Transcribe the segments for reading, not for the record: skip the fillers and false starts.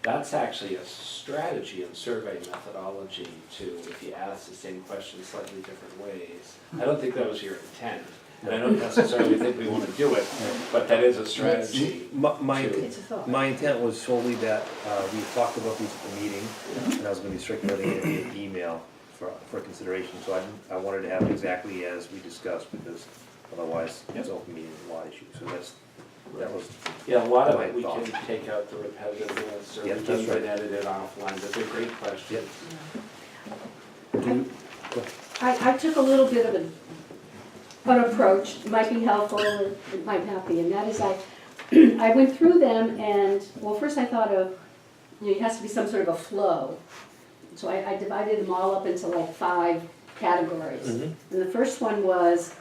That's actually a strategy and survey methodology to, if you ask the same question slightly different ways. I don't think that was your intent, and I don't necessarily think we want to do it, but that is a strategy. It's a thought. My intent was solely that we talked about these at the meeting, and I was gonna be circulating it via email for consideration, so I wanted to have it exactly as we discussed, because otherwise it's open meeting law issue, so that was. Yeah, a lot of my it, we thought. can take out the repetitiveness, or Yeah, we that's can right. edit it offline, but they're great questions. I took a little bit of an approach, it might be helpful, or it might not be, and that is I went through them and, well, first I thought of, it has to be some sort of a flow. So I divided them all up into like 5 categories. Mhm. And the first one was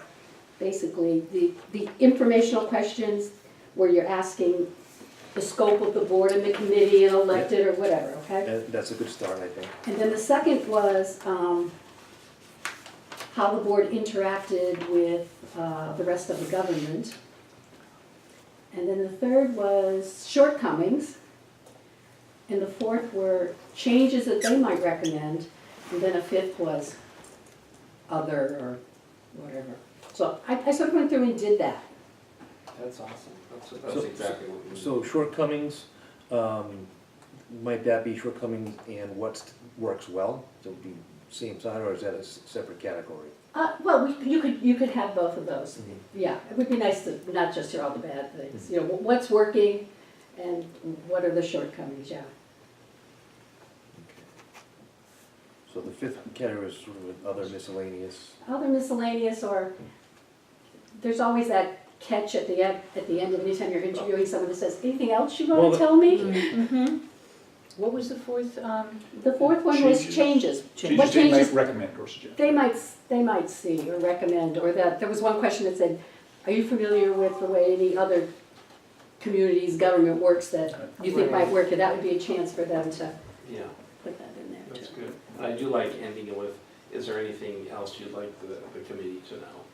basically the informational questions where you're asking the scope of the board and the committee and elected or whatever, okay? That's a good start, I think. And then the second was how the board interacted with the rest of the government. And then the third was shortcomings. And the fourth were changes that they might recommend. And then a fifth was other or whatever. So I sort of went through and did that. That's awesome, that's exactly what we need. So shortcomings, might that be shortcomings and what works well? So it would be same side, or is that a separate category? Well, you could have both of those. Yeah, it would be nice to not just hear all the bad things. You know, what's working and what are the shortcomings, yeah. So the fifth category is sort of other miscellaneous. Other miscellaneous, or there's always that catch at the end of anytime you're interviewing someone that says, anything else you want to tell me? Mm-hmm. What was the fourth? The fourth one was changes. What Changes they might changes recommend or suggest. they might see or recommend, or that, there was one question that said, are you familiar with the way any other communities' government works that you think might work? And that would be a chance for them to Yeah, put that in there that's too. good. And I do like ending it with, is there anything else you'd like the committee to know?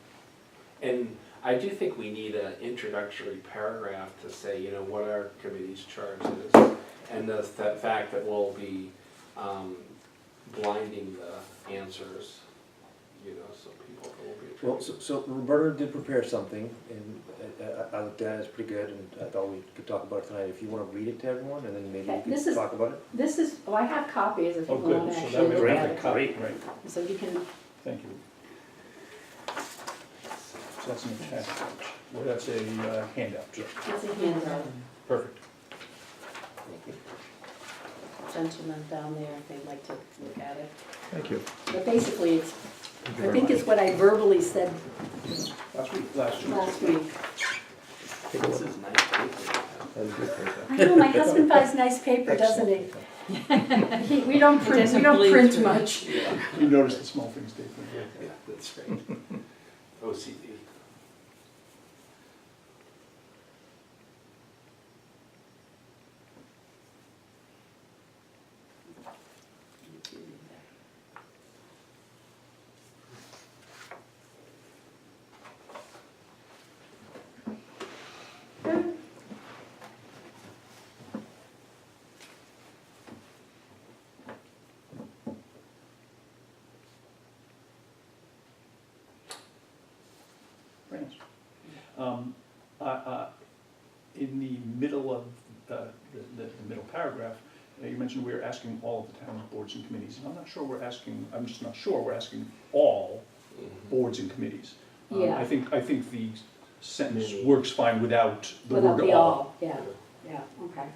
And I do think we need an introductory paragraph to say, you know, what our committee's charge is. And the fact that we'll be blinding the answers, you know, so people will be Well, attracted. so Roberta did prepare something, and I looked at it, it's pretty good, and I thought we could talk about it tonight. If you want to read it to everyone, and then maybe Okay, we this can is- talk about it. This is, oh, I have copies if you Oh, want good, to so actually that look way we at have it. a copy, right, So you can, thank you. So that's an attachment, well, that's a handout, it's a handout. perfect. Gentleman down there, if they'd like to look at it. Thank you. But basically, it's, I think it's what I verbally said Last week. last week. This is nice paper. That was good paper. I know, my husband buys nice paper, doesn't he? We don't print much. You notice the small things, Dave. Yeah, that's great. OCD. Very nice. In the middle of the middle paragraph, you mentioned we were asking all of the town boards and committees, and I'm just not sure we're asking all boards and committees. Yeah. I think the sentence works fine without the Without word the all. all, yeah, okay.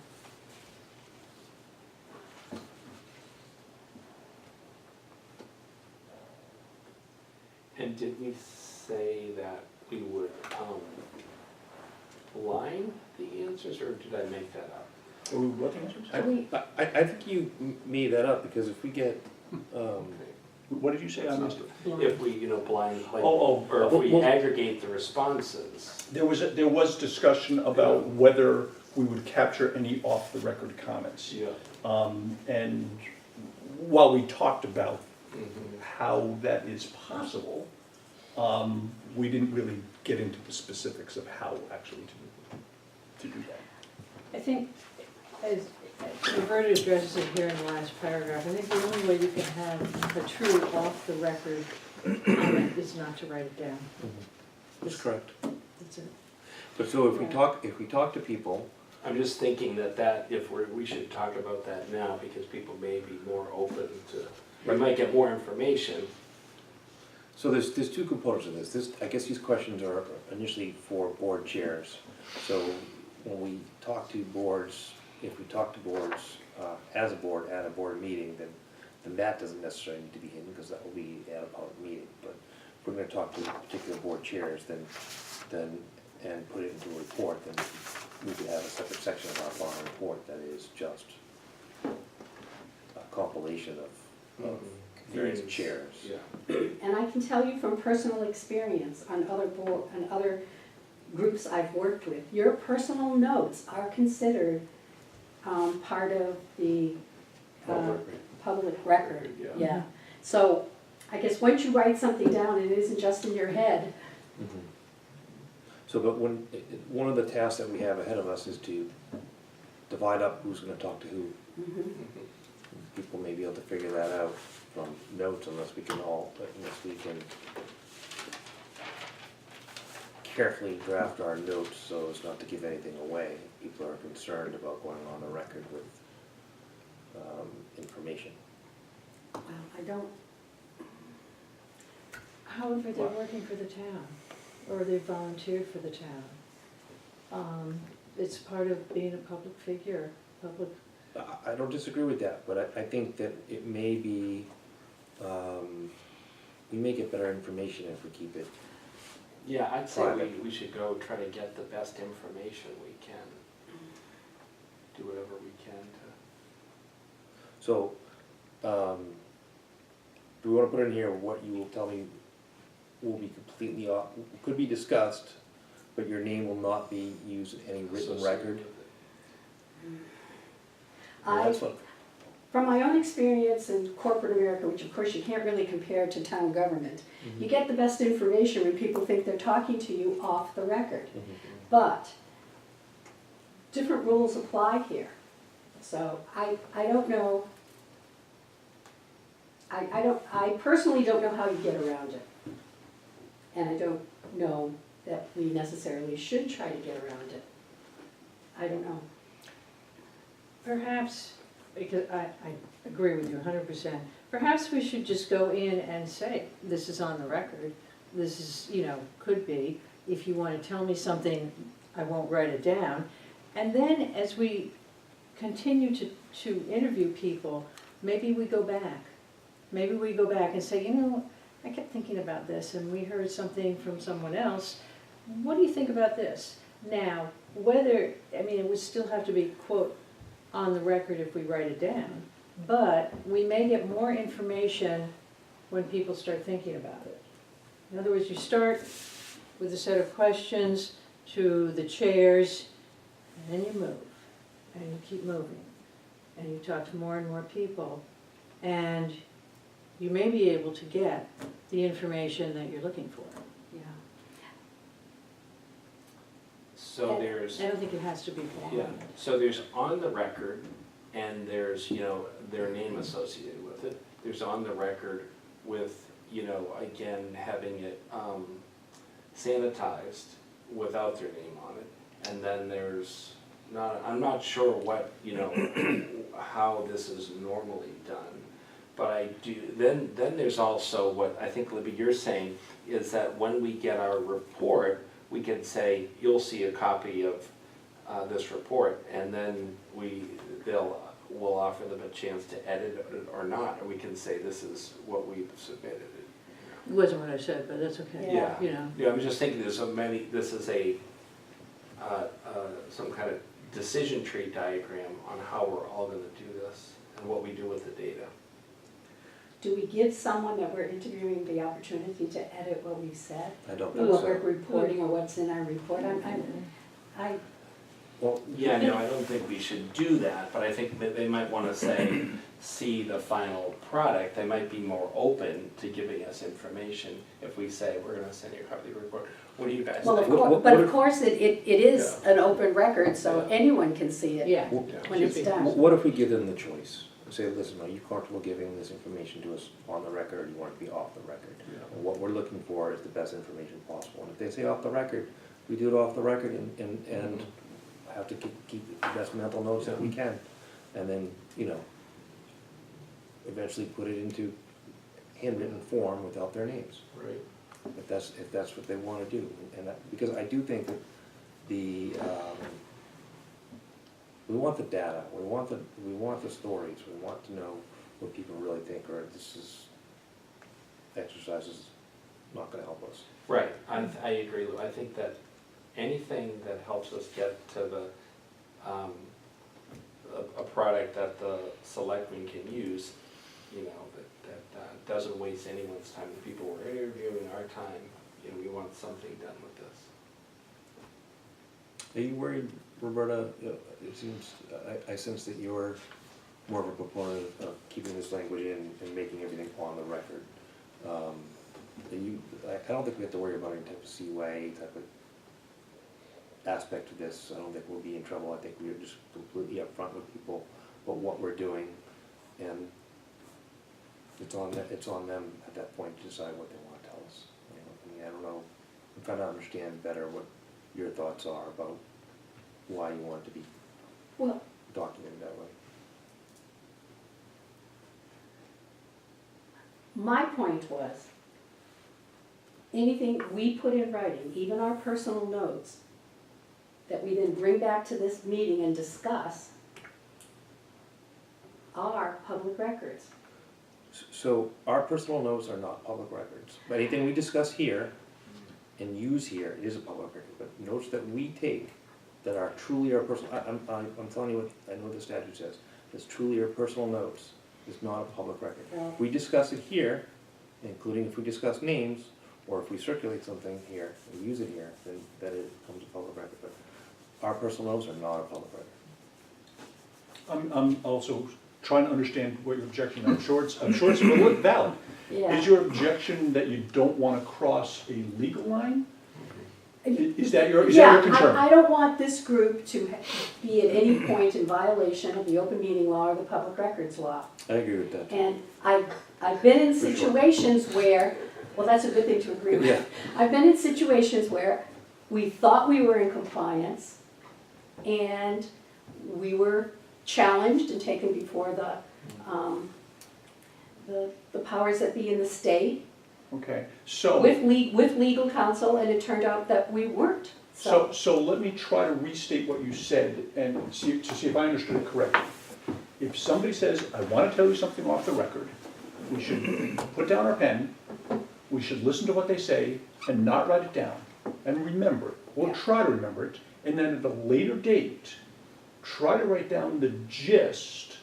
And did we say that we would line the answers, or did I make that up? Are we what answers? I think you made that up, because if we get, What did you say? I missed it. If we, you know, blind, like, Oh, or if we well- aggregate the responses. There was discussion about whether we would capture any off-the-record comments. Yeah. And while we talked about Mhm. how that is possible, we didn't really get into the specifics of how actually to do that. I think, as You've already addressed it here in the last paragraph. I think the only way you can have a true off-the-record comment is not to write it down. That's correct. That's it. But so if we Yeah. talk to people, I'm just thinking that if we should talk about that now, because people may be more open to, we might get more information. so there's two components of this. I guess these questions are initially for board chairs. So when we talk to boards, if we talk to boards as a board at a board meeting, then that doesn't necessarily need to be hidden, because that will be at a public meeting. But if we're gonna talk to particular board chairs, then and put it into a report, then we could have a separate section of our final report that is just a compilation of various Views. chairs. Yeah. And I can tell you from personal experience on other groups I've worked with, your personal notes are considered part of the public record. Yeah. Yeah, so I guess once you write something down, it isn't just in your head. Mhm. So, but one of the tasks that we have ahead of us is to divide up who's gonna talk to who. Mhm. People may be able to figure that out from notes unless we can carefully draft our notes so as not to give anything away. People are concerned about going on the record with information. Well, I don't, However, they're working for the town, or they volunteered for the town. It's part of being a public figure, public. I don't disagree with that, but I think that it may be, we may get better information if we keep it. Yeah, I'd say Private. we should go try to get the best information we can. Do whatever we can to. So, do we wanna put in here what you will tell me will be completely off, could be discussed, but your name will not be used in any written record? Well, that's what, from my own experience in corporate America, which of course you can't really compare to town government, you get the best information when people think they're talking to you off the record. But different rules apply here. So I don't know, I personally don't know how you get around it. And I don't know that we necessarily should try to get around it. I don't know. Perhaps, because I agree with you 100%, perhaps we should just go in and say, this is on the record, this is, could be, if you want to tell me something, I won't write it down. And then as we continue to interview people, maybe we go back. Maybe we go back and say, I kept thinking about this and we heard something from someone else. What do you think about this? Now, it would still have to be, quote, on the record if we write it down, but we may get more information when people start thinking about it. In other words, you start with a set of questions to the chairs, and then you move, and you keep moving, and you talk to more and more people, and you may be able to get the information that you're looking for. Yeah. So there's. I don't think it has to be Yeah, blind. so there's on the record, and there's, their name associated with it. There's on the record with, again, having it sanitized without their name on it. And then there's I'm not sure what, how this is normally done. But I do, then there's also what I think, Libby, you're saying, is that when we get our report, we can say, you'll see a copy of this report, and then we'll offer them a chance to edit it or not, or we can say, this is what we've submitted. It wasn't what I said, but that's okay. Yeah. Yeah, I'm just thinking there's so many, this is some kind of decision tree diagram on how we're all gonna do this, and what we do with the data. Do we give someone that we're interviewing the opportunity to edit what we've said? I don't think What so. we're reporting or what's in our report? I Well, Well, Yeah, no, I don't think we should do that, but I think that they might wanna say, see the final product, they might be more open to giving us information if we say, we're gonna send you a copy of the report. What do you guys Well, of think? course, but of course, it is an open record, so Yeah. anyone can see it Yeah. when it's done. What if we give them the choice? Say, listen, are you comfortable giving this information to us on the record, or do you want it to be off the record? Yeah. And what we're looking for is the best information possible. And if they say off the record, we do it off the record and have to keep the best mental notes that we can. And then, eventually put it into handwritten form without their names, Right. if that's what they wanna do. And because I do think that we want the data, we want the stories, we want to know what people really think, or exercise is not gonna help us. Right, I agree, Lou. I think that anything that helps us get to the, a product that the selectmen can use, that doesn't waste anyone's time. The people we're interviewing, our time, we want something done with this. Are you worried, Roberta? It seems, I sense that you're more of a proponent of keeping this language in and making everything on the record. I don't think we have to worry about any type of COA type of aspect to this. I don't think we'll be in trouble. I think we're just completely upfront with people about what we're doing, and it's on them at that point to decide what they want to tell us. I don't know. I'm trying to understand better what your thoughts are about why you want it to be Well, documented that way. my point was, anything we put in writing, even our personal notes, that we then bring back to this meeting and discuss, are public records. So our personal notes are not public records. But anything we discuss here and use here is a public record. But notes that we take that are truly our personal, I'm telling you what, I know what the statute says. It's truly our personal notes is not a public record. Well- If we discuss it here, including if we discuss names, or if we circulate something here and use it here, then that it becomes a public record. But our personal notes are not a public record. I'm also trying to understand what your objection is. I'm sure it's valid. Yeah. Is your objection that you don't want to cross a legal line? Is that your concern? I don't want this group to be at any point in violation of the open meeting law or the public records law. I agree with that. And I've been in For sure. situations where, well, that's a good thing to agree with. Yeah. I've been in situations where we thought we were in compliance, and we were challenged and taken before the powers that be in the state Okay, so. with legal counsel, and it turned out that we weren't. So let me try to restate what you said and see if I understood it correctly. If somebody says, I want to tell you something off the record, we should put down our pen, we should listen to what they say and not write it down, and remember it, or Yeah. try to remember it, and then at a later date, try to write down the gist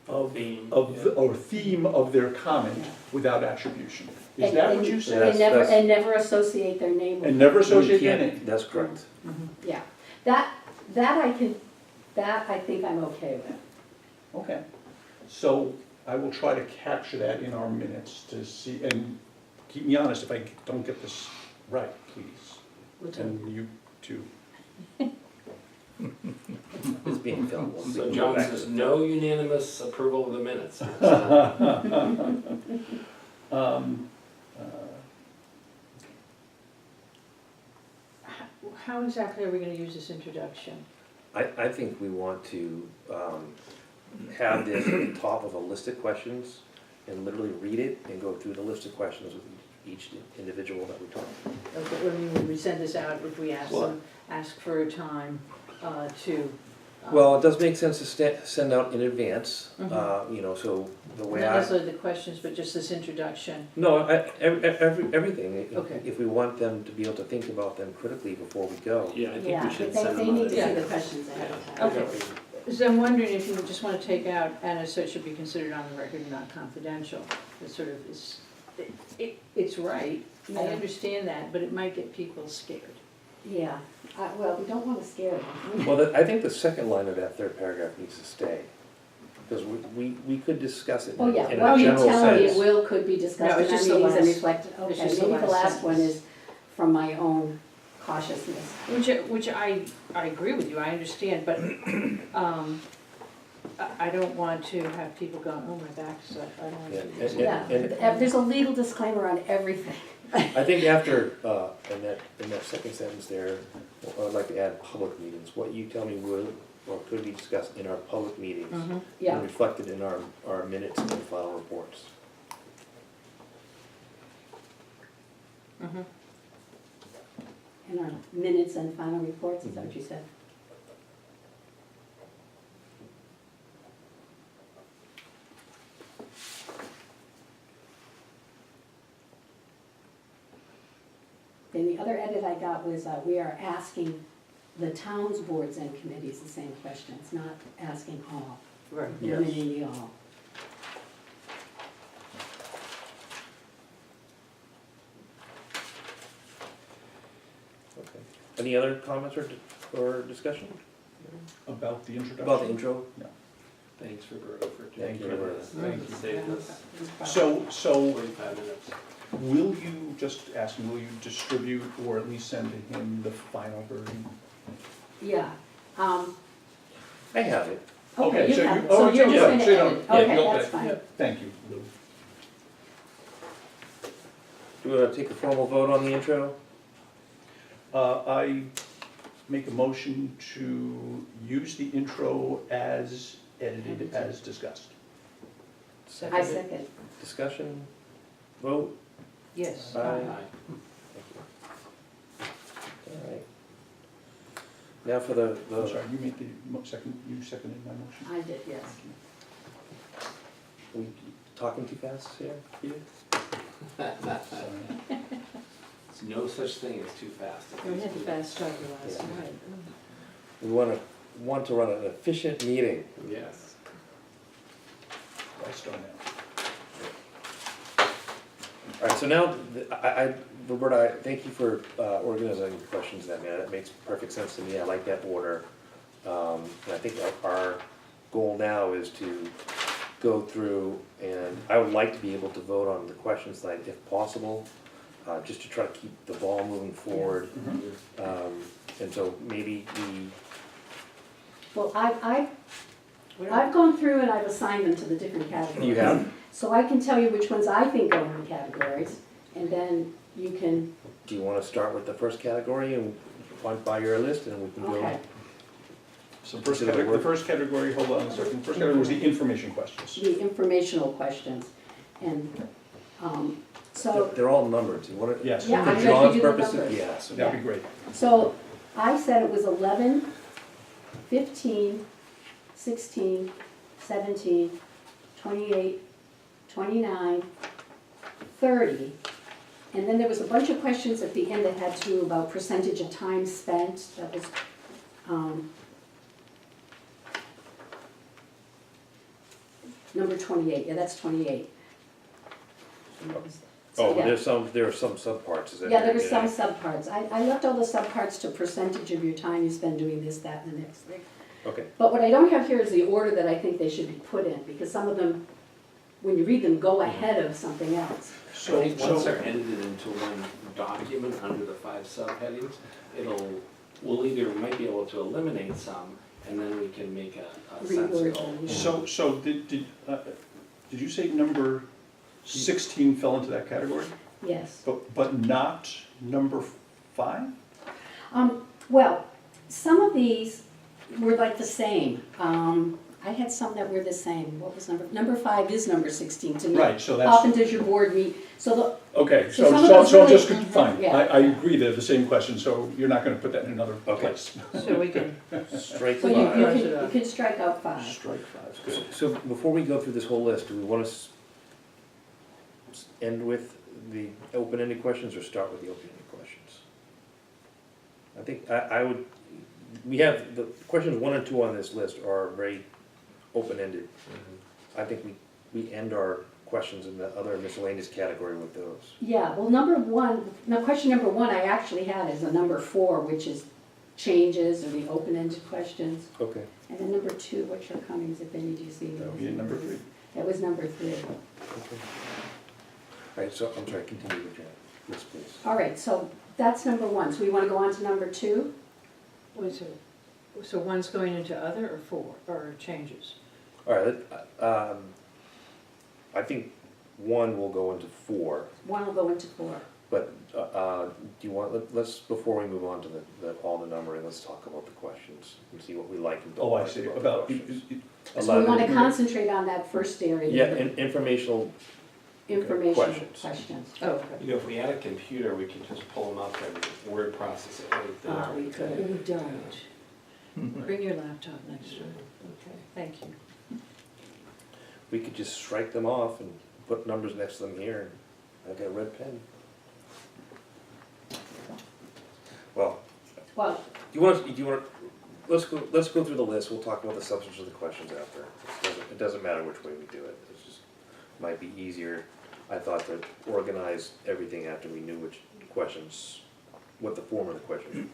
of, Theme, or theme of their comment Yeah. without attribution. Is that what you said? And never associate their name with. And never associate We their can't- name? That's correct. Yeah, that I think I'm okay with. Okay, so I will try to capture that in our minutes to see, and keep me honest if I don't get this right, please. And you too. It's being filmed. We'll So go John back. says, no unanimous approval of the minutes. How exactly are we gonna use this introduction? I think we want to have this at the top of a list of questions and literally read it and go through the list of questions with each individual that we talk to. Okay, I mean, would we send this out if we Well- ask for a time to? Well, it does make sense to send out in advance, Mhm. so the Not way necessarily the questions, but just this introduction. No, everything. Okay. If we want them to be able to think about them critically before we go. Yeah, I think Yeah, we should they send them need out. to see the questions ahead of time. Okay. So I'm wondering if you would just want to take out, and as such should be considered on the record and not confidential. It sort of is, it's right, I Yeah. understand that, but it might get people scared. Yeah, well, we don't wanna scare them. Well, I think the second line of that third paragraph needs to stay, because we could discuss it Oh, in yeah, a well, you general tell me sense. it will, could be discussed No, in it's our just the meetings and last- reflected, it's okay, just the maybe the last last one sentence. is from my own cautiousness. Which I agree with you, I understand, but, I don't want to have people going, oh, my back's up, I don't want to do this. Yeah, there's a legal disclaimer on everything. I think after, in that second sentence there, I'd like to add public meetings. What you tell me will or could be discussed in our public meetings Mhm. Yeah, and reflected in our minutes and final reports. Mhm. in our minutes and final reports, is that what you said? Then the other edit I got was, we are asking the town's boards and committees the same questions, not asking all, Right. Yes. limiting the all. Okay. Any other comments or discussion About the introduction. about the intro? Thanks for Berto for Thank taking you. care of this. Thank you. Saved us So 45 minutes. will you, just asking, will you distribute or at least send to him the final version? Yeah, I have it. okay, you so have you- it, oh, so you're yeah, just gonna so you don't- edit, yeah, okay, you'll that's edit. fine. Yeah, thank you, Lou. Do we want to take a formal vote on the intro? I make a motion to use the intro as edited, as discussed. I second. Discussion, vote? Yes. Aye. Aye. All right. Now for the, I'm sorry, you made the second, you seconded my motion? I did, yes. we talking too fast here, Peter? Sorry. There's no such thing as too fast. We had the fast start last Yeah. night. We want to run an efficient meeting. Yes. I start now. All right, so now, Roberta, thank you for organizing the questions that, man, that makes perfect sense to me, I like that order. And I think our goal now is to go through, and I would like to be able to vote on the questions tonight if possible, just to try to keep the ball moving forward. And so maybe Well, I've gone through and I've assigned them to the different categories. you have, So I can tell you which ones I think go in the categories, and then you can, do you want to start with the first category and run by your list and we can go? okay, So the first category, hold on a second, the first category was the information questions. the informational questions. And, so, They're all numbered, you want to? Yes. Yeah, For I'm ready to John's do the purposes, numbers. yes. That'd be great. so I said it was 11, 15, 16, 17, 28, 29, 30. And then there was a bunch of questions at the end that had to do about percentage of time spent, that was, number 28, yeah, that's 28. So, Oh, yeah. there are some subparts, is that? Yeah, there were right? some subparts. I left all the subparts to percentage of your time you spend doing this, that, and the next thing. Okay, But what I don't have here is the order that I think they should be put in, because some of them, when you read them, go ahead of something else. I think once they're edited into one document under the 5 subheadings, we might be able to eliminate some, and then we can make a Reword sensible. them, yeah. So did you say number 16 fell into that category? Yes. But not number 5? Well, some of these were like the same. I had some that were the same. What was number 5 is number 16 to me. Right, so Often that's, does your board meet, so okay, So so some of those really- just, fine, Yeah. I agree they're the same question, so you're not gonna put that in another Okay. place. So we can, straight so to you five. could, you could strike out 5. Strike 5, good. So before we go through this whole list, do we want to end with the open-ended questions or start with the open-ended questions? I think I would, we have, the questions 1 and 2 on this list are very open-ended. I think we end our questions in the other miscellaneous category with those? Yeah, well, question number one I actually had is a number 4, which is changes or the open-ended questions. Okay. And then number 2, what shortcomings, if any, do you see? That would be number 3. That was number 3. Okay. All right, so I'm sorry, continue with your, yes, please. All right, so that's number 1. So we want to go on to number 2? Wait, so one's going into other or 4, or changes? All right, I think 1 will go into 4, 1 will go into 4. but do you want, let's, before we move on to all the numbering, let's talk about the questions and see what we like and don't Oh, I like see, about about, the questions. So we want to 11. concentrate on that first area. Yeah, the informational, information questions. questions. Oh, okay. You know, if we had a computer, we could just pull them up and word process it right there. We could. We don't. Bring your laptop next time. Okay, thank you. we could just strike them off and put numbers next to them here, and I got a red pen. Well, Well, do you want, let's go through the list, we'll talk about the substance of the questions after. It doesn't matter which way we do it, it's just, might be easier, I thought, to organize everything after we knew which questions, what the form of the questions.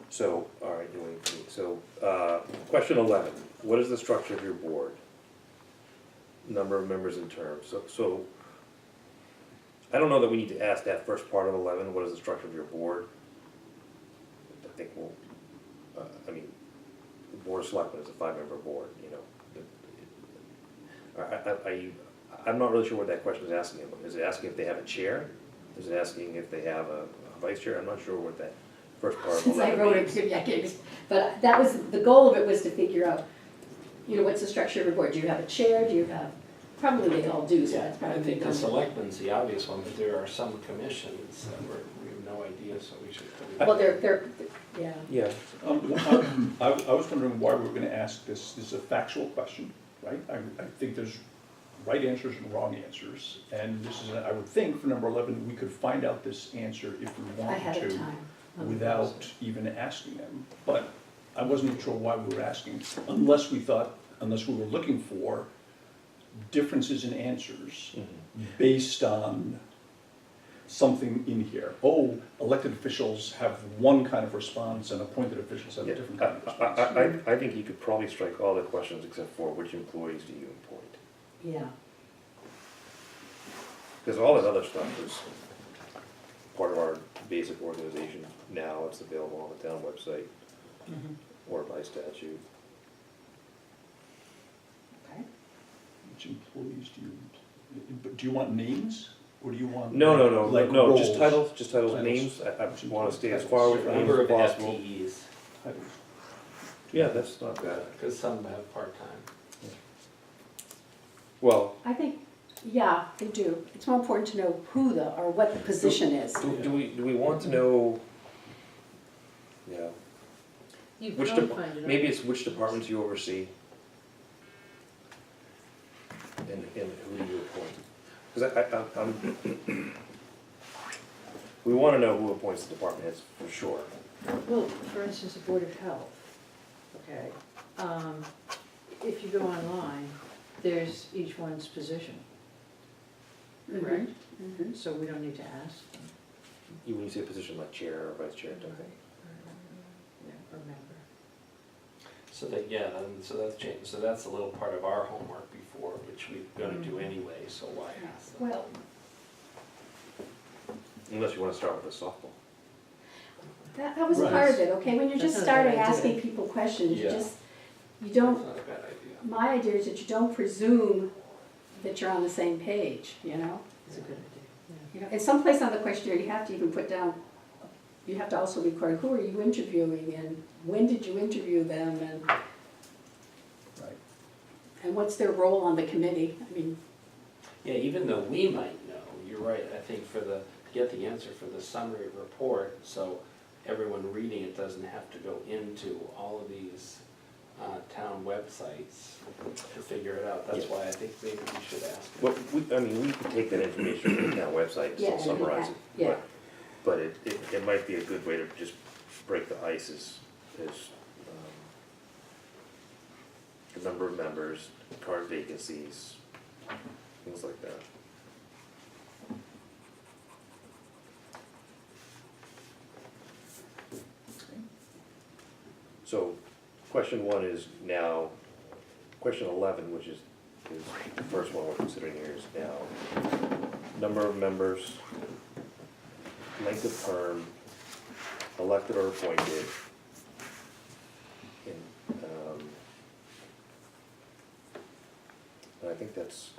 So, all right, you're waiting for me. So, question 11, what is the structure of your board? Number of members and terms. So I don't know that we need to ask that first part of 11, what is the structure of your board? I think we'll, I mean, the board of selectmen is a 5-member board, you know. I'm not really sure what that question is asking about. Is it asking if they have a chair? Is it asking if they have a vice chair? I'm not sure what that first part of since I 11 wrote means. it, but that was, the goal of it was to figure out, you know, what's the structure of your board? Do you have a chair? Do you have, probably they all do, so Yeah, that's I probably. think the selectmen's the obvious one, but there are some commissions that we have no idea, so we should put it. Well, they're, yeah. Yeah, I was wondering why we were gonna ask this. This is a factual question, right? I think there's right answers and wrong answers. And this is, I would think, for number 11, we could find out this answer if we Ahead wanted of to, time. without even asking them. But I wasn't sure why we were asking, unless we were looking for differences in answers based on something in here. Oh, elected officials have one kind of response and appointed officials have a yeah. different kind of response. I think you could probably strike all the questions except for which employees do you appoint? Yeah. Because all that other stuff is part of our basic organization now, it's available on the town website or by statute. Okay. Which employees do you want names, or do you want? No, like just roles? titles, names, I want to stay as far away from names Number as of possible. FTEs, Titles. Yeah, that's not bad. because some have part-time. Well, I think, yeah, they do. It's more important to know who or what the position is. do we want to know, yeah, You which, can find it. maybe it's which departments you oversee? And who do you appoint? Because we want to know who appoints the department heads for sure. Well, for instance, the Board of Health, okay, if you go online, there's each one's position, correct? Mhm. So we don't need to ask them. When you say position like chair or vice chair, type thing. Yeah, or member. So that, yeah, so that's changed, so that's a little part of our homework before, which we're gonna do anyway, so why ask them? Well, Unless you want to start with a softball. that was Right. part of it, okay? When you're That's just not a bad starting idea. asking people questions, you Yeah. you That's don't, not a bad idea. my idea is that you don't presume that you're on the same page, you know? It's a good idea, You know, and someplace on the questionnaire, you have to even put down, you have to also record, who are you interviewing, and when did you interview them, Right. and what's their role on the committee? I mean, Yeah, even though we might know, you're right, I think to get the answer for the summary report, so everyone reading it doesn't have to go into all of these town websites to figure it out. That's Yeah. why I think maybe we should ask. Well, we could take that information from the town website and Yeah, still summarize it. yeah. But it might be a good way to just break the ice is number of members, current vacancies, things like that. So, question 1 is now, question 11, which is the first one we're considering here, is now number of members, length of term, elected or appointed, and I think that's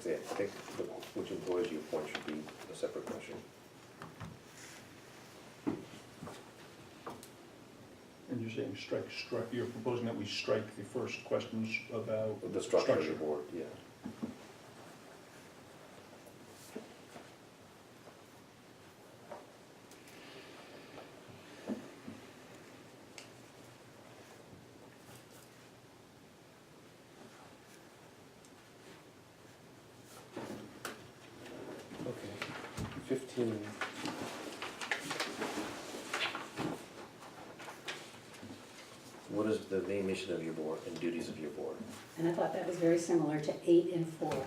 it. I think which employees you appoint should be a separate question. And you're saying strike, you're proposing that we strike the first questions about The structure of the board, yeah. Okay, 15. What is the main mission of your board and duties of your board? And I thought that was very similar to 8 and 4.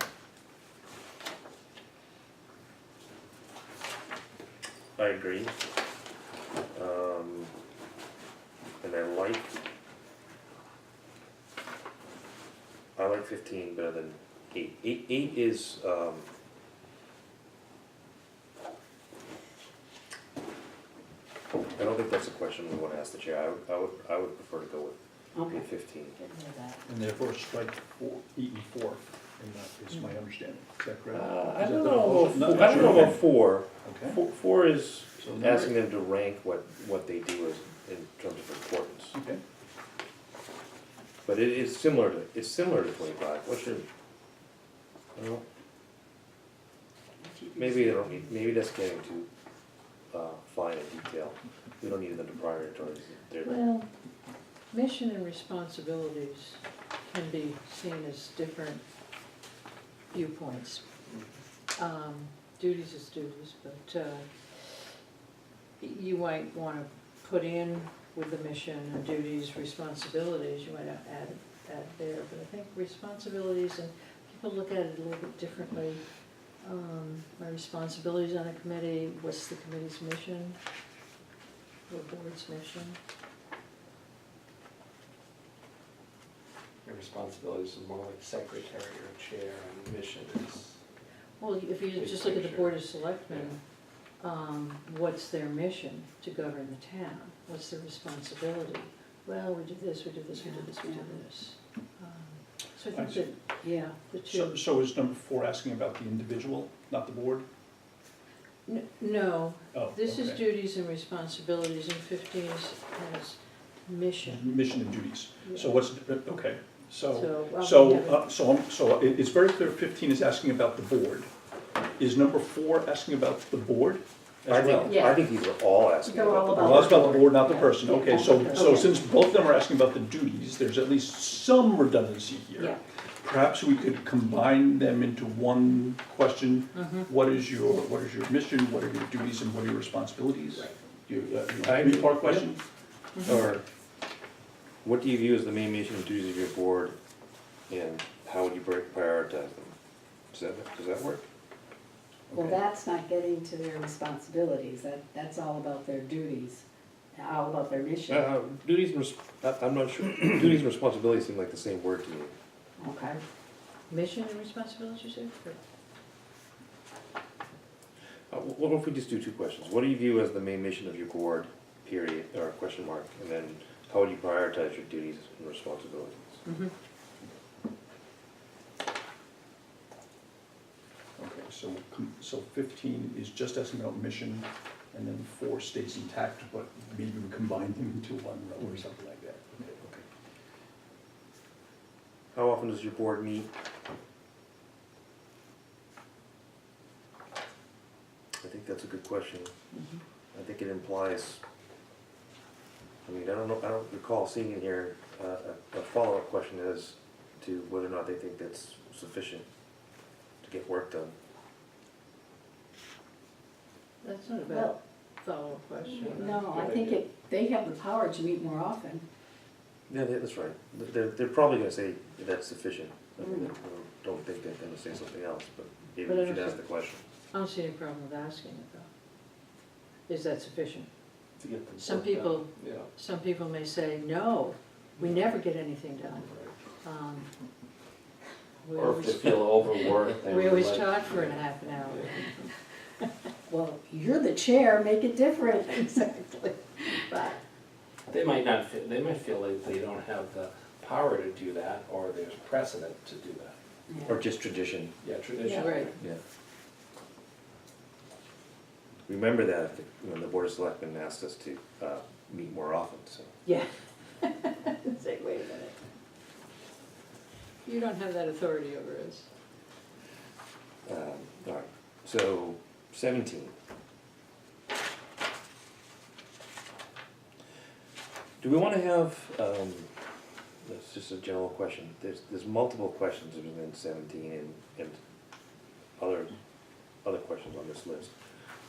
I agree. And I like 15 better than 8. 8 is, I don't think that's a question we want to ask the chair. I would prefer to go Okay. with 15. Didn't know that. And therefore strike 8 and 4, and that is my understanding. Is that correct? I Is that don't the know proposal? about, Not I don't know sure. about 4. Okay, 4 is So number asking them to rank what they do as, in terms of importance. okay. But it is similar to 25. What's your, I don't know, maybe they don't need, maybe that's getting too fine in detail. We don't need them to prioritize their. Well, mission and responsibilities can be seen as different viewpoints. Duties is duties, but you might want to put in with the mission and duties, responsibilities, you might add there, but I think responsibilities, and people look at it a little bit differently. My responsibilities on a committee, what's the committee's mission, or board's mission? Your responsibilities is more like secretary or chair, and mission is, Well, if you Big just look at the picture. Board of Selectmen, what's their mission? To govern the town. What's their responsibility? Well, we do this, we do this, we do this, we do this. So I I think see. that, yeah, the So, two. so is number 4 asking about the individual, not the board? No, Oh, this is okay. duties and responsibilities, and 15 has mission. Mission and duties. So Yeah. what's, okay, So, well, we so, have it. so it's very clear 15 is asking about the board. Is number 4 asking about the board I as well? think, Yeah. I think these are all asking They're about all the about Well, that's board. about the board, not the Yeah. person. Okay, Yeah. so Okay. since both of them are asking about the duties, there's at least some redundancy here. Yeah. Perhaps we could combine them into one question. Mhm. What is your mission, what are your duties, and what are your responsibilities? Right. I agree. Three-part question? Or, what do you view as the main mission and duties of your board, and how would you prioritize them? Does that work? Well, Okay. that's not getting to their responsibilities, that's all about their duties, all about their mission. Duties and, I'm not sure, duties and responsibilities seem like the same word to me. Okay, Mission and responsibilities, you said? What if we just do 2 questions? What do you view as the main mission of your board, period, or question mark? And then, how would you prioritize your duties and responsibilities? Mhm. Okay, so 15 is just asking about mission, and then 4 stays intact, but maybe we combine them into one row or something like that. Okay. How often does your board meet? I think that's a good question. Mhm. I think it implies, I mean, I don't recall seeing in here a follow-up question as to whether or not they think that's sufficient to get work done. That's not a bad well, follow-up question. no, I think they have the power to meet more often. Yeah, that's right. They're probably gonna say that's sufficient. I mean, I don't think they're gonna say something else, but maybe But I we should don't ask the question. I don't see any problem with asking it though. Is that sufficient? To get the Some work done. people- Yeah. Some people may say, no, we never get anything done. We Or if they always, feel overworked, they we would always like. talk for a half an hour. Well, you're the chair, make it different. Exactly. But, They might not, they might feel like they don't have the power to do that, or there's precedent to do that. yeah. Or just tradition, Yeah, tradition. Yeah, right. yeah. Remember that when the Board of Selectmen asked us to meet more often, so. Yeah. Say, wait a minute. You don't have that authority over us. All right, so 17. Do we want to have, that's just a general question, there's multiple questions within 17 and other questions on this list.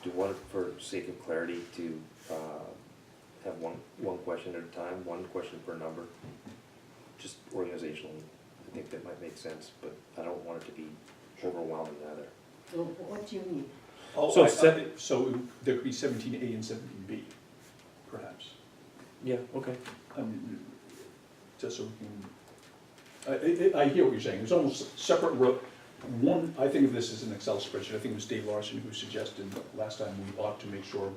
Do you want, for sake of clarity, to have one question at a time, one question per number? Just organizationally, I think that might make sense, but I don't want it to be overwhelming either. Well, what do you mean? Oh, So so there could be 17A and 17B, perhaps. Yeah, okay. I mean, just so we can, I hear what you're saying, there's almost separate one, I think of this as an Excel spreadsheet, I think it was Dave Larson who suggested last time we ought to make sure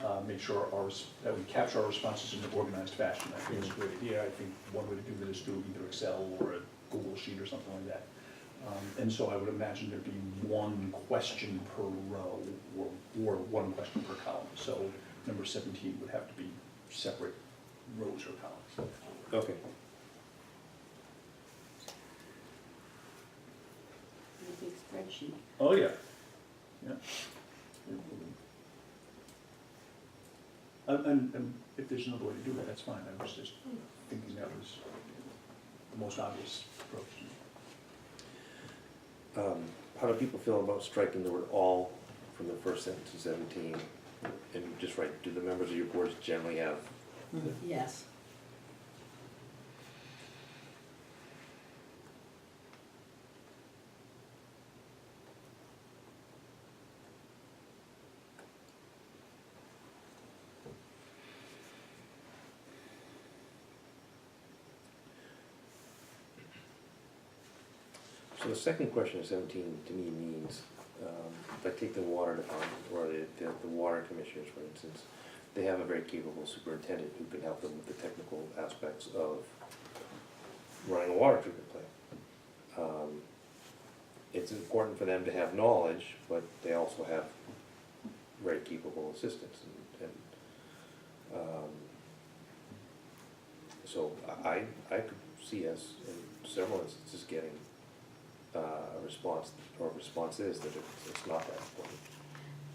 that we capture our responses in an organized fashion. I think it's a great idea. I think one way to do that is through either Excel or a Google Sheet or something like that. And so I would imagine there'd be one question per row or one question per column. So number 17 would have to be separate rows or columns. Okay. A big spreadsheet. Oh, yeah. Yeah. And if there's another way to do it, that's fine. I was just thinking that was the most obvious approach. How do people feel about striking the word all from the first sentence of 17? And just write, do the members of your boards generally have? Yes. So the second question of 17 to me means, if I take the water department or the water commissioners, for instance, they have a very capable superintendent who can help them with the technical aspects of running a water treatment plant. It's important for them to have knowledge, but they also have very capable assistants. So I could see us in several instances getting a response, or response is that it's not that important.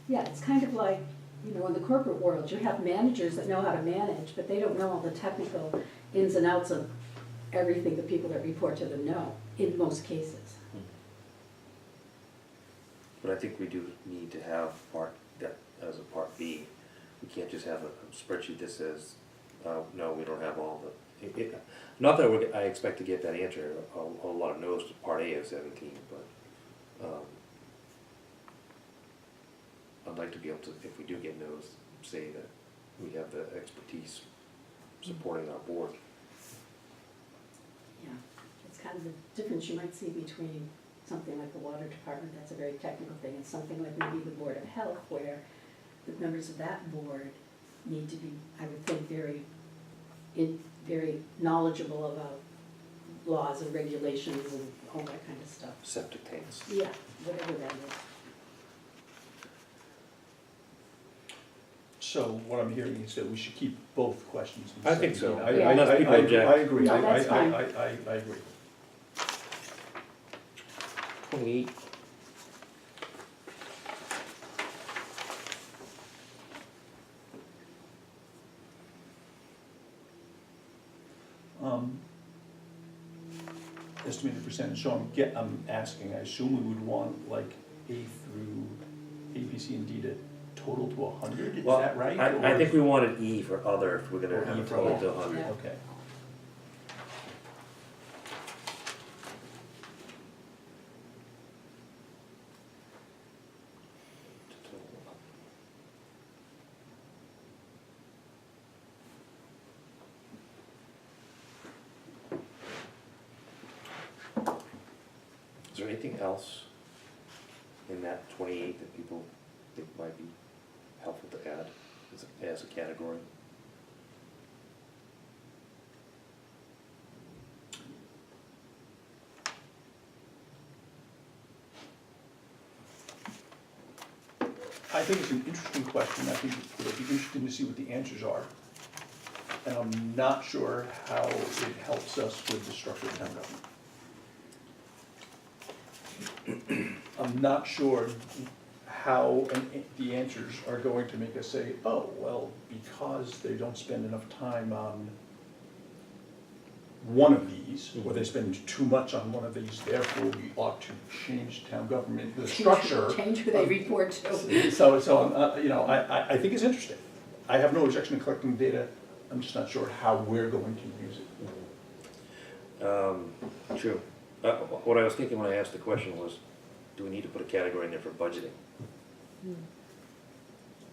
Yeah, it's kind of like, you know, in the corporate world, you have managers that know how to manage, but they don't know all the technical ins and outs of everything the people that report to them know, in most cases. But I think we do need to have that as a part B. We can't just have a spreadsheet that says, no, we don't have all the, not that I expect to get that answer, a lot of no's to part A of 17, but I'd like to be able to, if we do get no's, say that we have the expertise supporting our board. Yeah, it's kind of the difference you might see between something like the water department, that's a very technical thing, and something like maybe the Board of Health, where the members of that board need to be, I would think, very knowledgeable about laws and regulations and all that kind of stuff. Septic tanks. Yeah, whatever that is. So what I'm hearing is that we should keep both questions in I think so. 17. Unless people object. I agree, No, that's fine. I agree. 28. Estimated percentage, so I'm asking, I assume we would want like A through A, B, C, and D to total to 100, is Well, that right? I Or- think we wanted E for other, if we're Or gonna have E a for total all. to 100. Yeah. Okay, there anything else in that 28 that people think might be helpful to add as a category? I think it's an interesting question. I think it'll be interesting to see what the answers are. And I'm not sure how it helps us with the structure of town government. I'm not sure how the answers are going to make us say, oh, well, because they don't spend enough time on one of these, or they spend too much on one of these, therefore we ought to change town government, the structure. Change who they report to. So, you know, I think it's interesting. I have no objection to collecting data, I'm just not sure how we're going to use it. True. What I was thinking when I asked the question was, do we need to put a category in there for budgeting?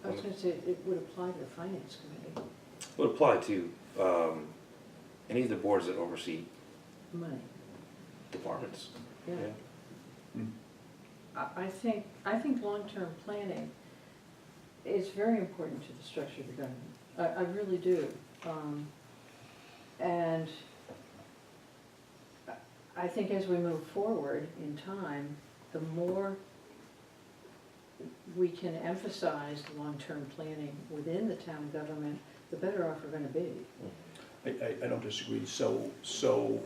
I was gonna say, it would apply to the finance committee, Would apply to any of the boards that oversee money, departments. yeah. Hmm. I think long-term planning is very important to the structure of the government. I really do. And I think as we move forward in time, the more we can emphasize long-term planning within the town government, the better off we're gonna be. I don't disagree, so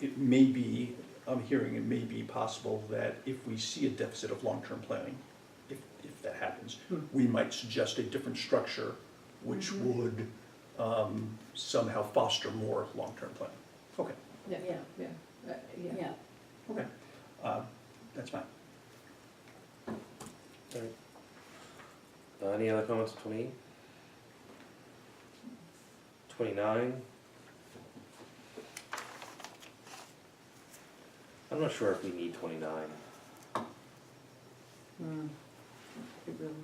it may be, I'm hearing it may be possible that if we see a deficit of long-term planning, if that happens, we might suggest a different structure which would somehow foster more long-term planning. Okay, Yeah, Yeah. yeah, yeah. Yeah, okay, that's fine. All right. Any other comments on 28? 29? I'm not sure if we need 29. It really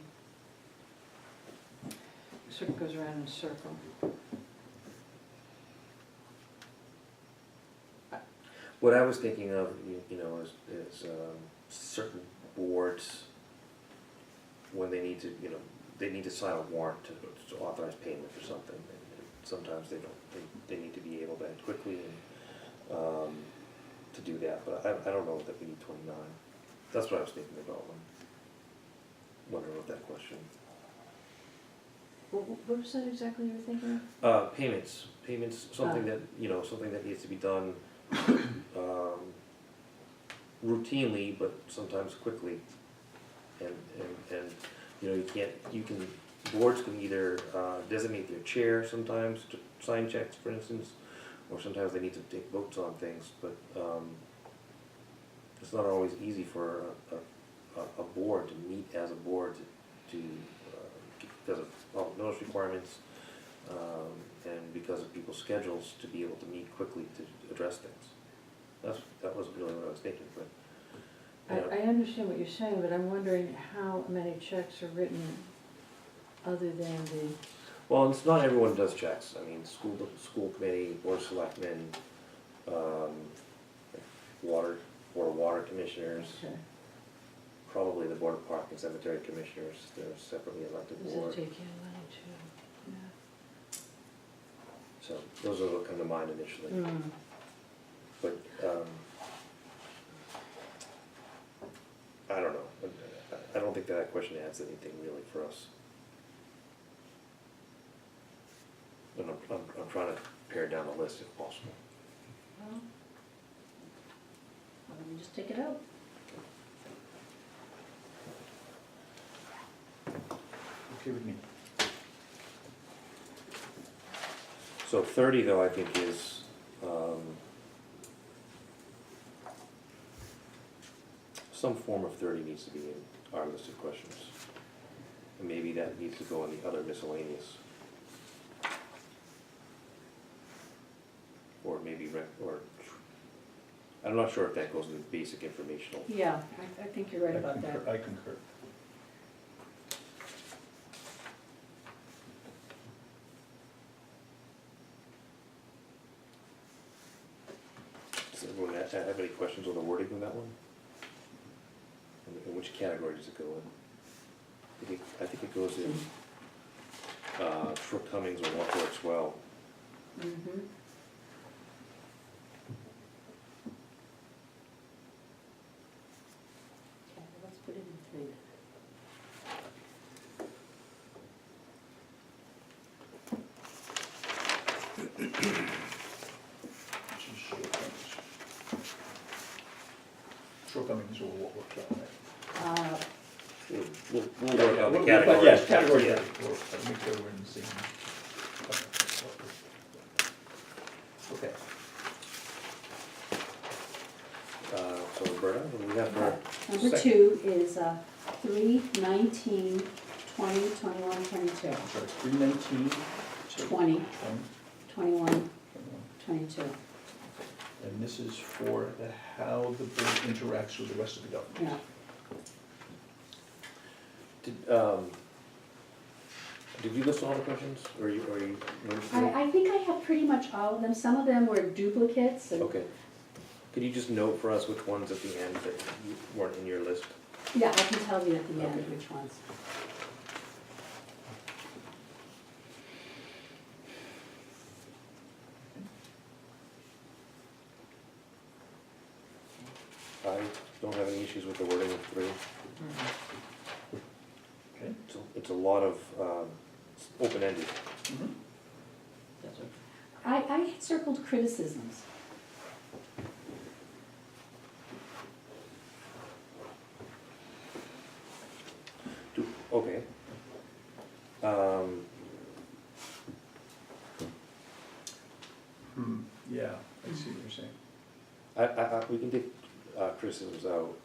sort of goes around in a circle. What I was thinking of, you know, is certain boards, when they need to, you know, they need to sign a warrant to authorize payment or something. And sometimes they don't, they need to be able to act quickly and to do that. But I don't know that we need 29. That's what I was thinking about when I wrote that question. What was that exactly you were thinking Payments, something that, you know, something that needs to be done routinely, but sometimes quickly. And you know, boards can either designate their chair sometimes to sign checks, for instance, or sometimes they need to take votes on things, but it's not always easy for a board to meet as a board to because of public notice requirements, and because of people's schedules, to be able to meet quickly to address things. That was really what I was thinking, but. I understand what you're saying, but I'm wondering how many checks are written other than the, Well, it's not everyone does checks. I mean, school committee, board of selectmen, board of water commissioners, okay, probably the board of park and cemetery commissioners. They're a separately elected does it board. take in money too? Yeah. So those are what come to mind initially. But I don't know. I don't think that question adds anything really for us. And I'm trying to pare down the list if possible. well, why don't we just take it out? Okay with me. So 30 though, I think is, some form of 30 needs to be in our list of questions. And maybe that needs to go in the other miscellaneous. Or maybe, or, I'm not sure if that goes in the basic informational. Yeah, I think you're right about that. I concur. So everyone have any questions on the wording of that one? And which category does it go in? I think it goes in, shortcomings or what works well. Mhm. Okay, let's put it in three. Which is shortcomings. Shortcomings or what works out, right? We'll work on the But categories. yes, categories, Yeah. right. We'll make sure we're in the same. Okay. So Roberta, what do we have for? Number second? 2 is 3/19/20, 21, 22. I'm sorry, 319. 20, 21, 22. And this is for how the board interacts with the rest of the government. Yeah. Did you list all the questions, or you? I think I have pretty much all of them. Some of them were duplicates. And Okay. Could you just note for us which ones at the end that weren't in your list? yeah, I can tell you at the end Okay. which ones. I don't have any issues with the wording of 3. Okay? It's a lot of open-ended. Mhm. That's okay. I had circled criticisms. Okay. Yeah, I see what you're saying. We can take criticisms out.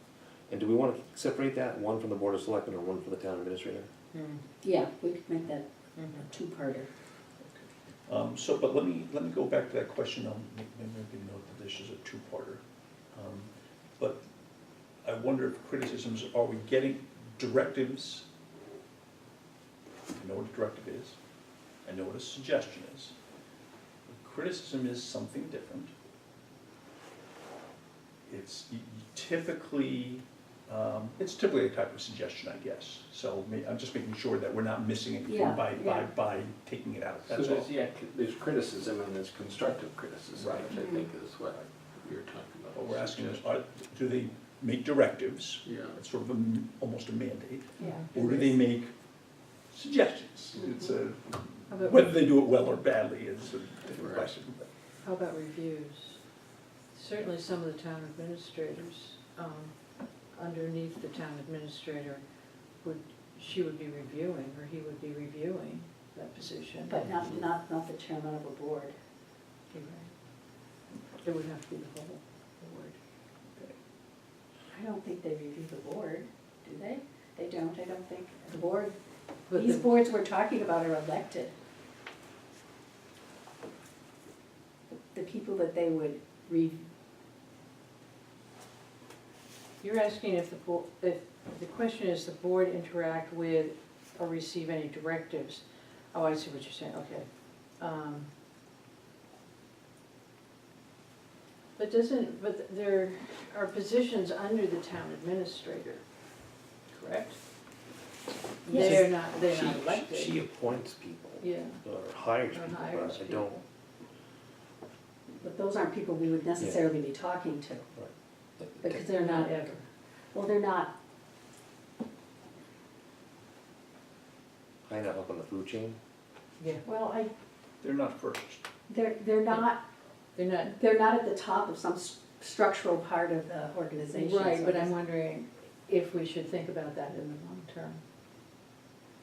And do we want to separate that, one from the Board of Selectmen and one for the town administrator? Yeah, we could make that Mhm. a two-parter. But let me go back to that question, maybe note that this is a two-parter. But I wonder if criticisms, are we getting directives? I know what a directive is, I know what a suggestion is. Criticism is something different. It's typically a type of suggestion, I guess. So I'm just making sure that we're not missing anything Yeah, by yeah. taking it out, So that's all. there's criticism and there's constructive criticism, Right. which I think is what you're talking about. What we're asking is, do they make directives? Yeah. It's sort of almost a mandate. Yeah. Or do they make suggestions? It's How about- whether they do it well or badly is a different Right. question. How about reviews? Certainly some of the town administrators, underneath the town administrator, she would be reviewing, or he would be reviewing that position. But not the chairman of a board. You're right. It would have to be the whole board. I don't think they review the board, do they? They don't, I don't think. The board, But these the- boards we're talking about are elected. The people that they would You're asking if if the question is the board interact with or receive any directives. Oh, I see what you're saying, okay. But there are positions under the town administrator, correct? Yes. They're not She elected. appoints people, Yeah. or hires Or people, hires but I don't. people. But those aren't people we would necessarily be talking to, because they're not, ever. well, they're not, High enough up on the food chain? Yeah, well, They're not first. they're not they're not, at the top of some structural part of the organization. right, so but it's- I'm wondering if we should think about that in the long term.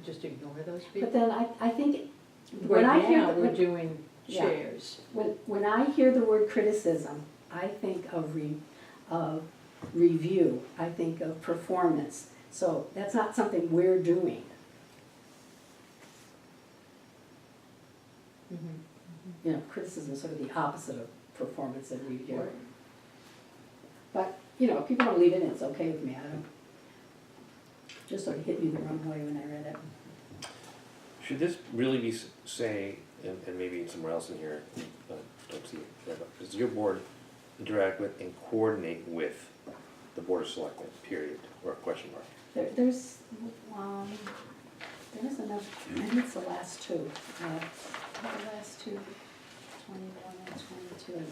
Just ignore those people. But then I think, Right when I hear, now, we're when, doing Yeah. chairs. when I hear the word criticism, I think of review, I think of performance. So that's not something we're doing. You know, criticism is sort of the opposite of performance and review. Right. But, you know, if people don't leave it in, it's okay with me, I don't, just sort of hit me the wrong way when I read it. Should this really be say, and maybe somewhere else in here, don't see it, but is your board interact with and coordinate with the Board of Selectmen, period, or question mark. There's enough, maybe it's the last two. The last two, 21 and 22.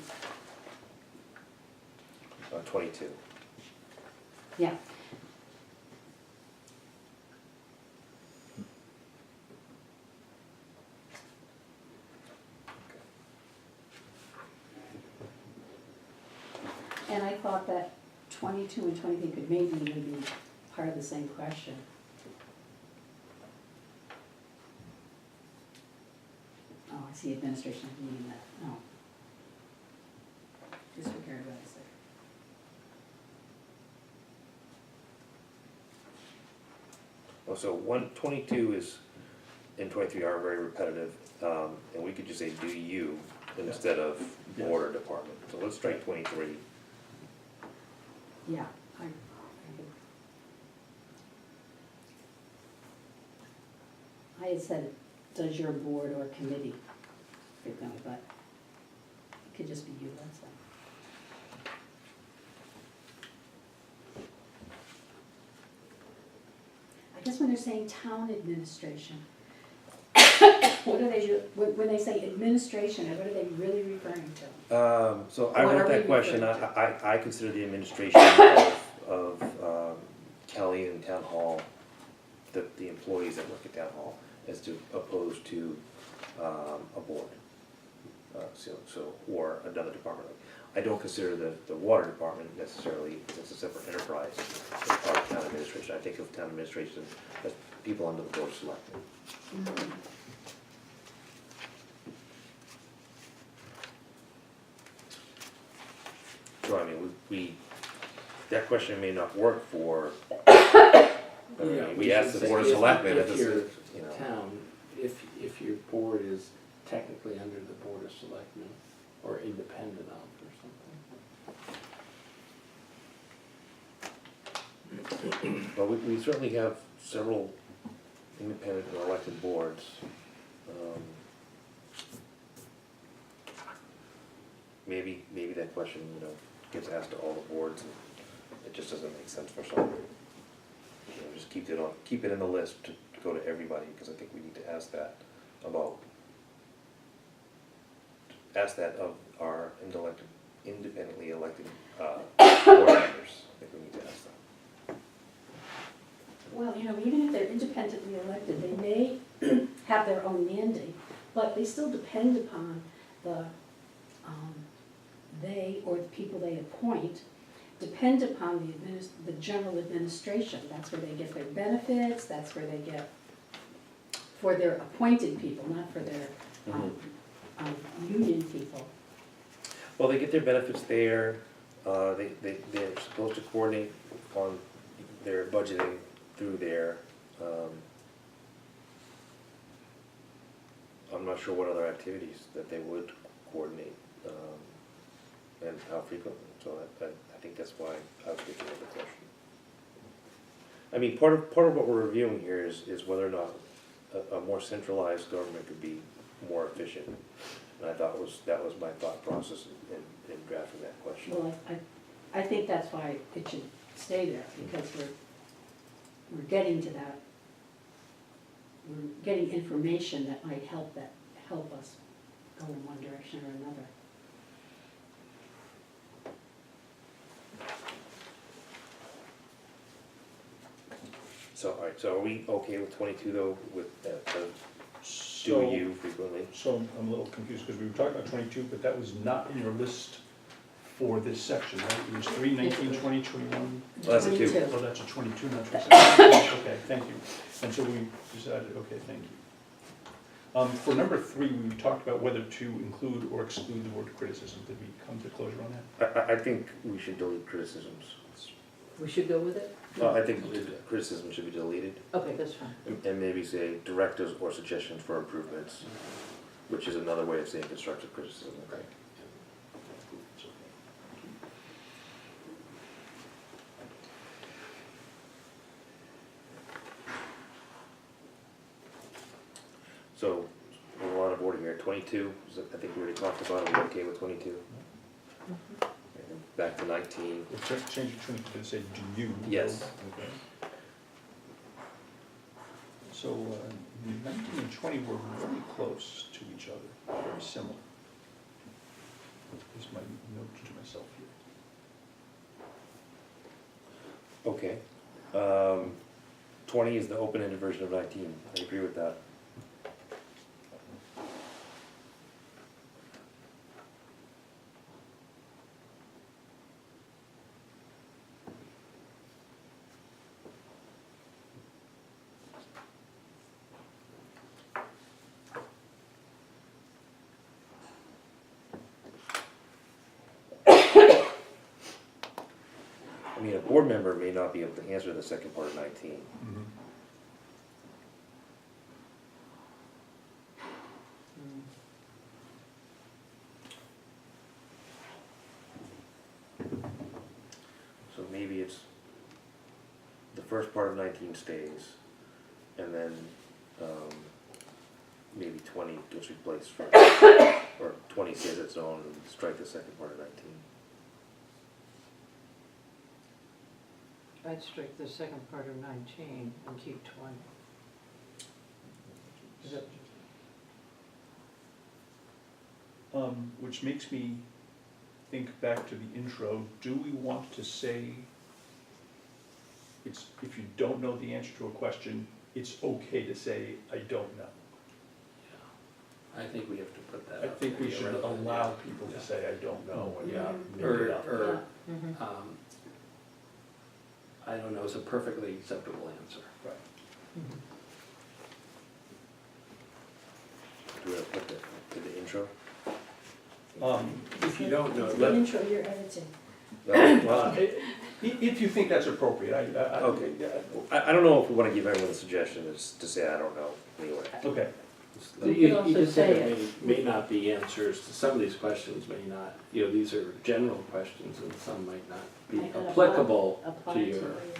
22. Yeah. And I thought that 22 and 23 could maybe be part of the same question. Oh, I see administration meaning that, no. Disregard what I said. Oh, so 22 is, and 23 are very repetitive, and we could just say do you instead of board or department. So let's strike 23. Yeah, I had said, does your board or committee frequently, but it could just be you, that's fine. I guess when they're saying town administration, what do they do, when they say administration, what are they really referring to? So I What are wrote we that question, referring I consider the administration of Kelly and Town Hall, the employees that work at Town Hall, as to opposed to a board. Or another department. I don't consider the water department necessarily, it's a separate enterprise, as part of town administration. I think of town administration as people under the Board of Selectmen. Mm-hmm. So I mean, that question may not work for, we asked the should Board of say Selectmen, if if your it's, you know. town, if your board is technically under the Board of Selectmen or independent of or something. Well, we certainly have several independent or elected boards. Maybe that question, gets asked to all the boards, and it just doesn't make sense for some. Just keep it in the list to go to everybody, because I think we need to ask that of our independently elected board members. I think we need to ask that. Well, even if they're independently elected, they may have their own mandate, but they still depend upon they or the people they appoint depend upon the general administration. That's where they get their benefits, that's where they get, for their appointed people, not for their union people. Well, they get their benefits there, they're supposed to coordinate on their budgeting through there. I'm not sure what other activities that they would coordinate, and how frequently, so I think that's why I was thinking of the question. I mean, part of what we're reviewing here is whether or not a more centralized government could be more efficient. And I thought that was my thought process in drafting that question. Well, I think that's why it should stay there, because we're getting to that. We're getting information that might help us go in one direction or another. So, all right, so are we okay with 22 though, with do So, you frequently? so I'm a little confused, because we were talking about 22, but that was not in your list for this section, right? It was 3, 19, 20, 21? Well, that's a 2. 22. Oh, that's a 22, not 27. Okay, thank you. And so we decided, okay, thank you. For number 3, we talked about whether to include or exclude the word criticism. Did we come to closure on that? I think we should delete criticisms. We should go with it? I think criticism should be deleted, Okay, that's fine. and maybe say directives or suggestions for improvements, which is another way of saying constructive criticism. Right. So, we're a lot of order here. 22, I think we already talked about, are we okay with 22? Okay. back to 19. We'll change it to say, do you? Yes. Okay. So 19 and 20 were very close to each other, very similar. Here's my note to myself here. Okay. 20 is the open-ended version of 19. I agree with that. I mean, a board member may not be able to answer the second part of 19. Mm-hmm. So maybe it's, the first part of 19 stays, and then maybe 20 gets replaced for, or 20 stays its own and strike the second part of 19. I'd strike the second part of 19 and keep 20. Is that- Which makes me think back to the intro. Do we want to say, it's, if you don't know the answer to a question, it's okay to say, I don't know? I think we have to put that I up think we there, should rather than- allow people to say, I don't know, and Yeah, make or, it up. or, Mhm. I don't know, it's a perfectly acceptable answer. Right. Mhm. Do we have to put that to the intro? If you don't know, It's the let, intro you're editing. Well, If you think that's appropriate, Okay. I don't know if we want to give everyone a suggestion is to say, I don't know, anyway. Okay, We you could also just said say there may not be answers to some of these questions, may not, these are general questions and some might not be Might not applicable apply to to your, it,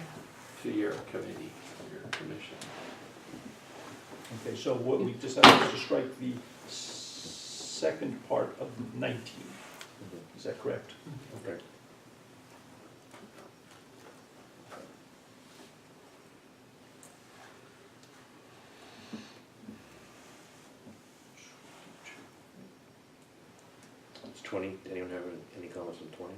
to your committee, your commission. okay, so what we decided was to strike the second part of 19, is that correct? Okay. It's 20. Anyone have any comments on 20?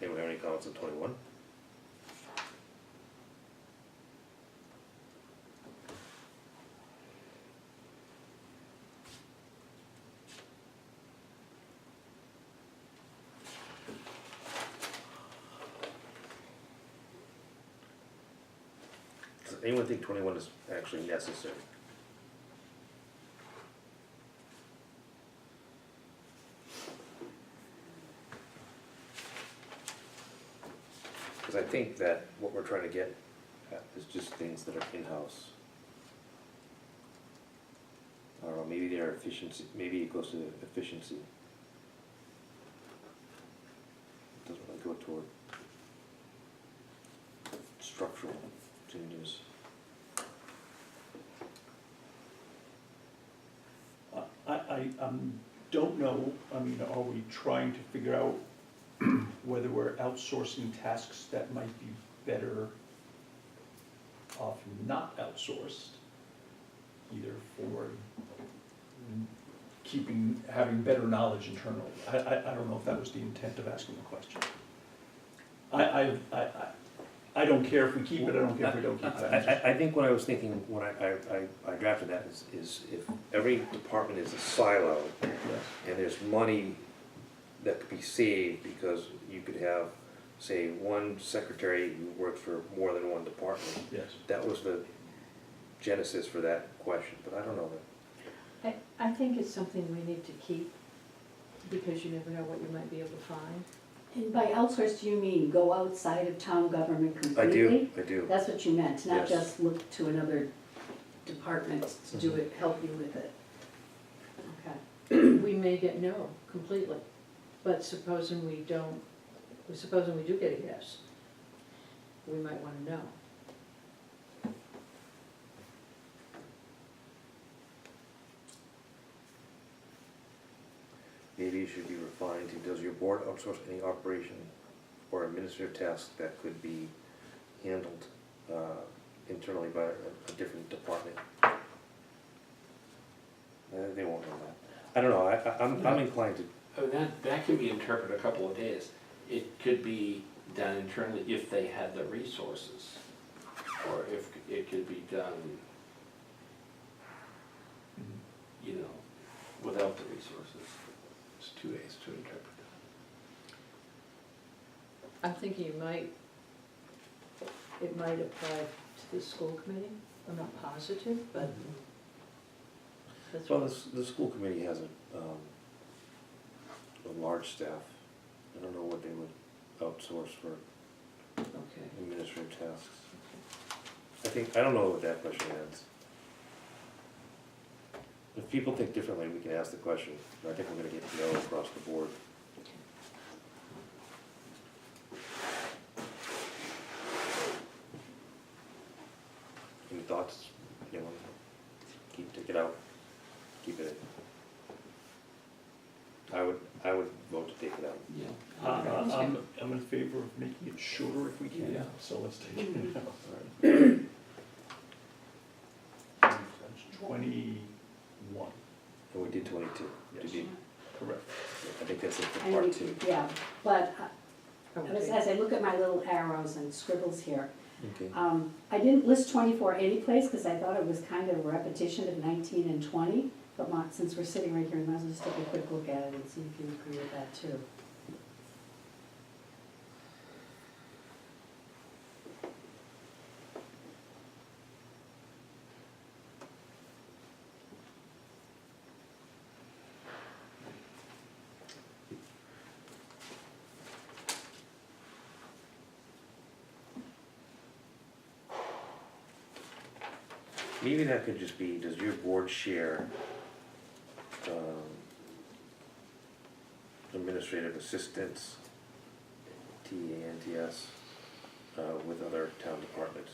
Anyone have any comments on 21? Does anyone think 21 is actually necessary? Because I think that what we're trying to get at is just things that are in-house. I don't know, maybe they're efficiency, maybe it goes to efficiency. It doesn't really go toward structural changes. I don't know, I mean, are we trying to figure out whether we're outsourcing tasks that might be better off not outsourced, either for having better knowledge internally? I don't know if that was the intent of asking the question. I don't care if we keep it, I don't care if we don't keep it. I think what I was thinking when I drafted that is if every department is a silo, Yes. and there's money that could be saved because you could have, say, one secretary who works for more than one department. Yes. That was the genesis for that question, but I don't know that. I think it's something we need to keep, because you never know what you might be able to find. And by outsource, do you mean go outside of town government I completely? do. That's what you meant, not Yes. just look to another department to do it, help you with it. Okay. We may get no completely, but supposing we do get a yes, we might want to know. maybe should be refined to, does your board outsource any operation or administrative tasks that could be handled internally by a different department? They won't know that. I don't know, I'm inclined to, I mean, that can be interpreted a couple of ways. It could be done internally if they had the resources, or if it could be done, you know, without the resources. It's two ways to interpret that. I'm thinking it might apply to the school committee. I'm not positive, but that's well, what. the school committee has a large staff. I don't know what they would outsource for Okay. administrative tasks. I don't know what that question ends. If people think differently, we can ask the question. I think we're gonna get no across the board. Any thoughts? Anyone? Take it out, keep it in. I would vote to take it out. Yeah. I'm in favor of making it shorter if we can, Yeah. so let's take it out. Alright. That's 21, And we did 22. Yes. Did you- correct. I think that's it for And part we- two. Yeah, but Okay. as I look at my little arrows and scribbles here, Okay. I didn't list 24 anyplace because I thought it was kind of a repetition of 19 and 20. But since we're sitting right here, we might as well just take a quick look at it and see if you agree with that too. Maybe that could just be, does your board share administrative assistants, TANTS, with other town departments?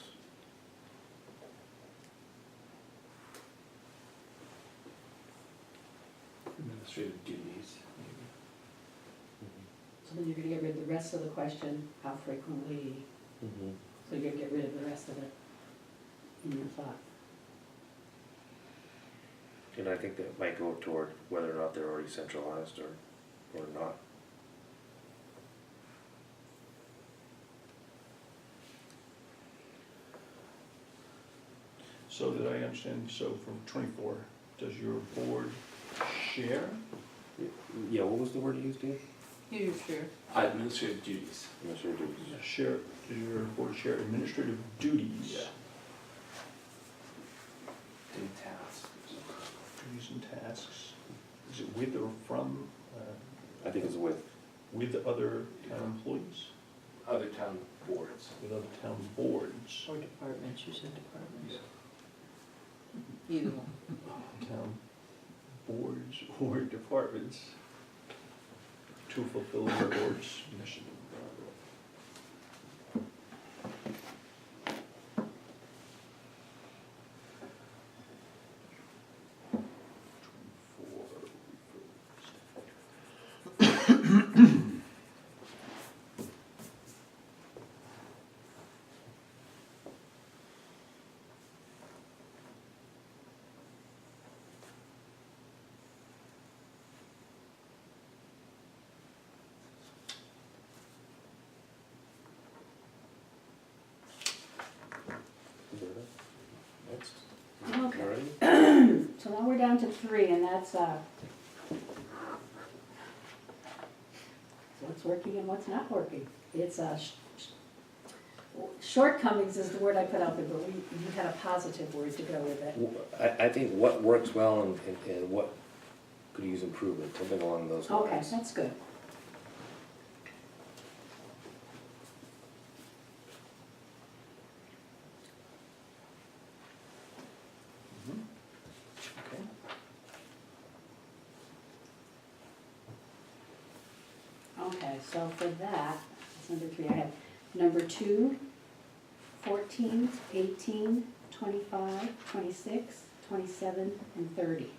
Administrative duties, So then you're gonna get rid of the rest of the question, how frequently, Mm-hmm. so you're gonna get rid of the rest of it in your thought. And I think that might go toward whether or not they're already centralized or not. So did I understand, so from 24, does your board share? Yeah, what was the word you used, Dave? You sure? administrative duties. Administrative duties. Share, does your board share administrative duties? And tasks. Duties and tasks. Is it with or from, I think it's with. with other town employees? Other town boards. With other town boards? Or departments, you said departments. Either one. Town boards or departments to fulfill their board's mission. Next. Okay. Alrighty. So now we're down to 3, and that's what's working and what's not working. It's shortcomings is the word I put out there, but you had a positive word to go with it. I think what works well and what could use improvement, something along those lines. Okay, that's good. Okay. Okay, so for that, that's number 3, I have number 2, 14, 18, 25, 26, 27, and 30.